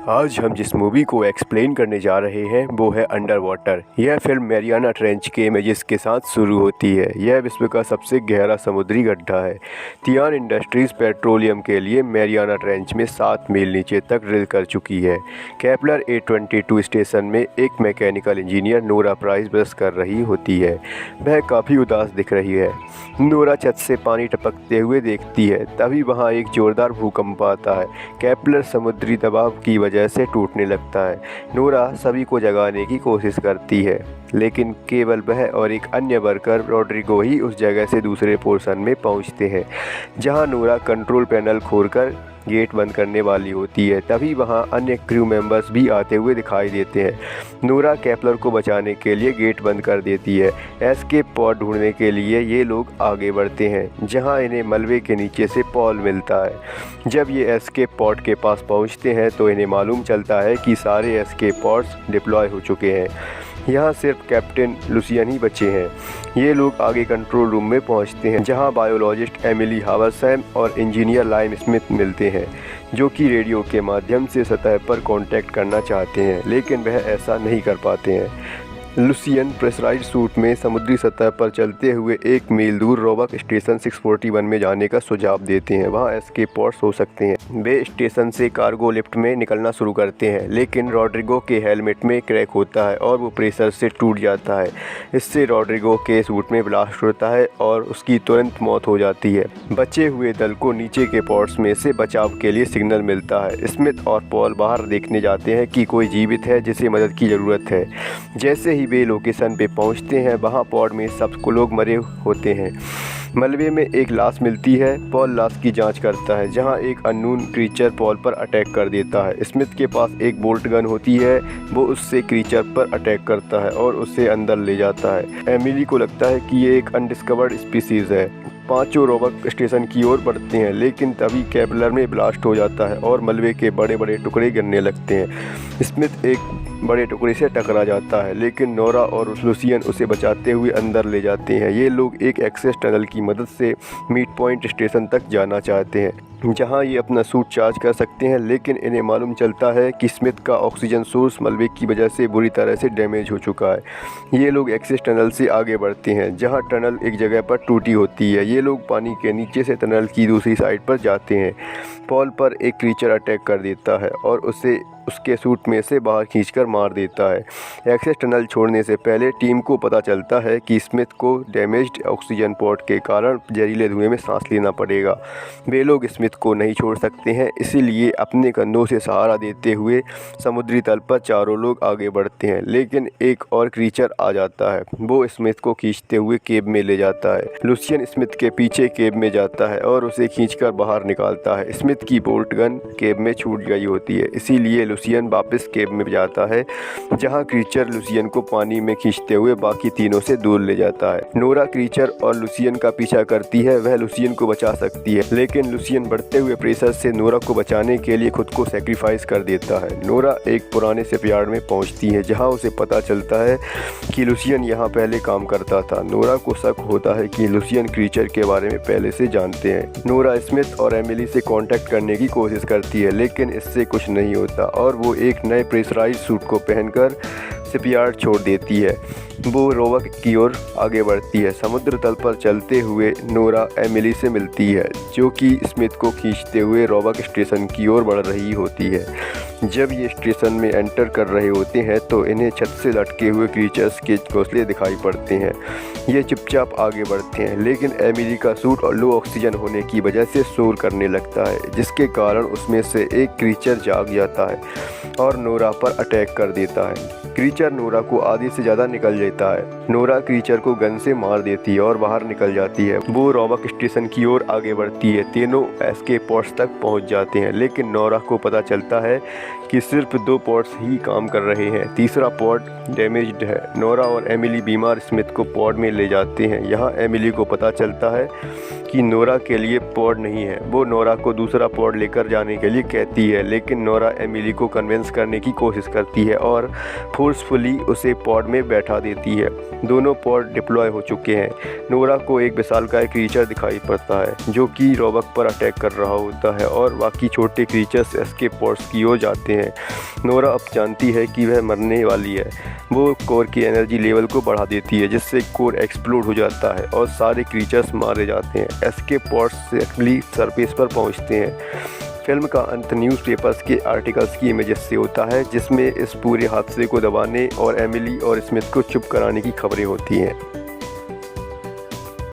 आज हम जिस मूवी को एक्सप्लेन करने जा रहे हैं वो है अंडर वाटर। यह फिल्म मैरियाना ट्रेंच के इमेजेस के साथ शुरू होती है। यह विश्व का सबसे गहरा समुद्री गड्ढा है। तियान इंडस्ट्रीज पेट्रोलियम के लिए मैरियाना ट्रेंच में 7 मील नीचे तक ड्रिल कर चुकी है। केपलर A22 स्टेशन में एक mechanical engineer Nora price brush कर रही होती है। वह काफ़ी उदास दिख रही है। नोरा छत से पानी टपकते हुए देखती है। तभी वहाँ एक जोरदार भूकंप आता है। केपलर समुद्री दबाव की वजह से टूटने लगता है। नोरा सभी को जगाने की कोशिश करती है, लेकिन केवल वह और एक अन्य वर्कर रॉड्रिगो ही उस जगह से दूसरे पोर्शन में पहुंचते हैं, जहां नोरा कंट्रोल पैनल खोलकर गेट बंद करने वाली होती है। तभी वहां अन्य क्रू मेंबर्स भी आते हुए दिखाई देते हैं। नोरा केपलर को बचाने के लिए गेट बंद कर देती है। एस्केप पॉड ढूंढने के लिए ये लोग आगे बढ़ते हैं, जहां इन्हें मलबे के नीचे से पॉल मिलता है। जब ये एस्केप पॉड के पास पहुंचते हैं तो इन्हें मालूम चलता है कि सारे एस्केप पॉड्स डिप्लॉय हो चुके हैं। यहाँ सिर्फ कैप्टन लुसियन ही बचे हैं। ये लोग आगे कंट्रोल रूम में पहुँचते हैं, जहाँ बायोलॉजिस्ट एमिली हावर्सैम और इंजीनियर लाइम स्मिथ मिलते हैं, जो कि रेडियो के माध्यम से सतह पर कांटेक्ट करना चाहते हैं, लेकिन वह ऐसा नहीं कर पाते हैं। लुसियन प्रेशराइज्ड सूट में समुद्री सतह पर चलते हुए 1 मील दूर रोबक स्टेशन 641 में जाने का सुझाव देते हैं। वहाँ एस्केप पॉड्स हो सकते हैं। वे स्टेशन से कार्गो लिफ्ट में निकलना शुरू करते हैं, लेकिन रॉड्रिगो के हेलमेट में क्रैक होता है और वो प्रेशर से टूट जाता है। इससे रॉड्रिगो के सूट में ब्लास्ट होता है और उसकी तुरंत मौत हो जाती है। बचे हुए दल को नीचे के पॉड्स में से बचाव के लिए सिग्नल मिलता है। स्मिथ और पॉल बाहर देखने जाते हैं कि कोई जीवित है जिसे मदद की ज़रूरत है। जैसे ही वे लोकेशन पे पहुंचते हैं, वहां पॉड में सब लोग मरे होते हैं। मलबे में एक लाश मिलती है। पॉल लाश की जांच करता है, जहां एक अननोन क्रीचर पॉल पर अटैक कर देता है। स्मिथ के पास एक बोल्ट गन होती है। वो उससे क्रीचर पर अटैक करता है और उसे अंदर ले जाता है। एमिली को लगता है कि ये एक अनडिस्कवर्ड स्पीसीज है। पांचों रोबक स्टेशन की ओर बढ़ते हैं, लेकिन तभी केपलर में ब्लास्ट हो जाता है और मलबे के बड़े बड़े टुकड़े गिरने लगते हैं। स्मिथ एक बड़े टुकड़े से टकरा जाता है, लेकिन नोरा और लुसियन उसे बचाते हुए अंदर ले जाते हैं। ये लोग एक एक्सेस टनल की मदद से मिड पॉइंट स्टेशन तक जाना चाहते हैं, जहां ये अपना सूट चार्ज कर सकते हैं, लेकिन इन्हें मालूम चलता है कि स्मिथ का ऑक्सीजन सोर्स मलबे की वजह से बुरी तरह से डैमेज हो चुका है। ये लोग एक्सेस टनल से आगे बढ़ते हैं, जहां टनल एक जगह पर टूटी होती है। ये लोग पानी के नीचे से टनल की दूसरी साइड पर जाते हैं। पॉल पर एक क्रीचर अटैक कर देता है और उसे उसके सूट में से बाहर खींचकर मार देता है। एक्सेस टनल छोड़ने से पहले टीम को पता चलता है कि स्मिथ को डैमेज्ड ऑक्सीजन पोर्ट के कारण जहरीले धुएं में सांस लेना पड़ेगा। वे लोग स्मिथ को नहीं छोड़ सकते हैं, इसीलिए अपने कंधों से सहारा देते हुए समुद्री तल पर चारों लोग आगे बढ़ते हैं। लेकिन एक और क्रीचर आ जाता है। वो स्मिथ को खींचते हुए केब में ले जाता है। लुसियन स्मिथ के पीछे केब में जाता है और उसे खींचकर बाहर निकालता है। स्मिथ की बोल्ट गन केब में छूट गई होती है, इसीलिए लुसियन वापस केब में जाता है, जहां क्रीचर लुसियन को पानी में खींचते हुए बाकी तीनों से दूर ले जाता है। नोरा क्रीचर और लुसियन का पीछा करती है। वह लुसियन को बचा सकती है, लेकिन लुसियन बढ़ते हुए प्रेशर से नोरा को बचाने के लिए खुद को सेक्रीफाइस कर देता है। नोरा एक पुराने शिपयार्ड में पहुंचती है, जहां उसे पता चलता है कि लुसियन यहां पहले काम करता था। नोरा को शक होता है कि लुसियन क्रीचर के बारे में पहले से जानते हैं। नोरा स्मिथ और एमिली से कांटेक्ट करने की कोशिश करती है, लेकिन इससे कुछ नहीं होता और वो एक नए प्रेशराइज्ड सूट को पहनकर शिपयार्ड छोड़ देती है। वो रोबक की ओर आगे बढ़ती है। समुद्र तल पर चलते हुए नोरा एमिली से मिलती है, जो कि स्मिथ को खींचते हुए रोबक स्टेशन की ओर बढ़ रही होती है। जब ये स्टेशन में एंटर कर रहे होते हैं तो इन्हें छत से लटके हुए क्रीचर्स के घोंसले दिखाई पड़ते हैं। ये चुपचाप आगे बढ़ते हैं, लेकिन एमिली का सूट और लो ऑक्सीजन होने की वजह से शोर करने लगता है, जिसके कारण उसमें से एक क्रीचर जाग जाता है और नोरा पर अटैक कर देता है। क्रीचर नोरा को आधे से ज़्यादा निकल जाता है। नोरा क्रीचर को गन से मार देती है और बाहर निकल जाती है। वो रोबक स्टेशन की ओर आगे बढ़ती है। तीनों एस्केप पॉड्स तक पहुंच जाते हैं, लेकिन नोरा को पता चलता है कि सिर्फ 2 पॉड्स ही काम कर रहे हैं। तीसरा पॉड डैमेज्ड है। नोरा और एमिली बीमार स्मिथ को पॉड में ले जाते हैं। यहाँ एमिली को पता चलता है कि नोरा के लिए पॉड नहीं है। वो नोरा को दूसरा पॉड लेकर जाने के लिए कहती है, लेकिन नोरा एमिली को कन्विंस बाउंस करने की कोशिश करती है और फोर्सफुली उसे पॉड में बैठा देती है। दोनों पॉड डिप्लॉय हो चुके हैं। नोरा को एक विशालकाय क्रीचर दिखाई पड़ता है जो कि रॉबक पर अटैक कर रहा होता है और बाकी छोटे क्रीचर्स एस्केप पॉड्स की ओर जाते हैं। नोरा अब जानती है कि वह मरने वाली है। वो कोर की एनर्जी लेवल को बढ़ा देती है जिससे कोर एक्सप्लोड हो जाता है और सारे क्रीचर्स मारे जाते हैं। एस्केप पॉड्स सेफली सरफेस पर पहुंचते हैं। फिल्म का अंत न्यूज़पेपर्स के आर्टिकल्स की इमेजेस से होता है जिसमें इस पूरे हादसे को दबाने और एमिली और स्मिथ को चुप कराने की खबरें होती हैं।